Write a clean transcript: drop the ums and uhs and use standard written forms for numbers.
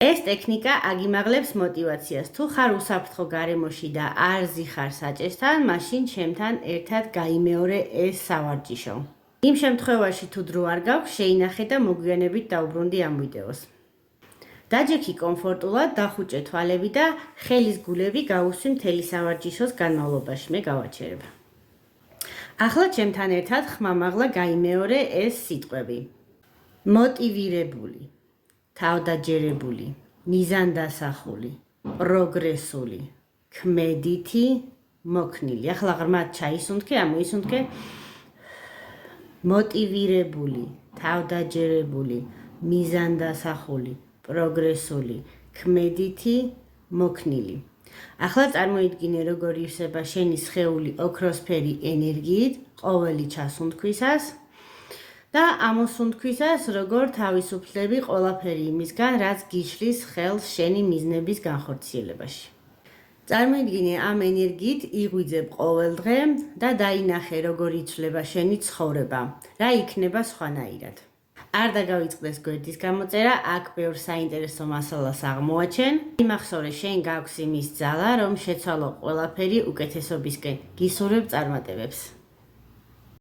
ეს ტექნიკა აგიმაღლებს მოტივაციას. თუ ხარ უსაფრთხო გარემოში და არ ზიხარ საჭესთან, მაშინ ჩემთან ერთად გაიმეორე ეს სავარჯიშო. იმ შემთხვევაში თუ დრო არ გაქვს, შეინახე და მოგვიანებით დაუბრუნდი ამ ვიდეოს. დაჯექი კომფორტულად, დახუჭე თვალები და ხელის გულები გაუსვი მთელი სავარჯიშოს განმავლობაში. მე გავაჩერებ. ახლა ჩემთან ერთად ხმამაღლა გაიმეორე ეს სიტყვები. მოტივირებული, თავდაჯერებული, მიზანდასახული, პროგრესული, ქმედითი, მოქნილი. ახლა ღრმად ჩაისუნთქე, ამოისუნთქე. მოტივირებული, თავდაჯერებული, მიზანდასახული, პროგრესული, ქმედითი, მოქნილი. ახლა წარმოიდგინე, როგორ ივსება შენი სხეული ოქროსფერი ენერგიით ყოველი ჩასუნთქვისას და ამოსუნთქვისას, როგორ თავისუფლდები ყველაფერი იმისგან, რაც გიშლის ხელს შენი მიზნების განხორციელებაში. წარმოიდგინე, ამ ენერგიით იღვიძებ ყოველ დღე და დაინახე, როგორ იცვლება შენი ცხოვრება, რა იქნება სხვანაირად. არ დაგავიწყდეს გვერდის გამოწერა, აქ ბევრ საინტერესო მასალას აღმოაჩენ. იმახსოვრე, შენ გაქვს იმის ძალა, რომ შეცვალო ყველაფერი უკეთესობისკენ. გისურვებ წარმატებებს.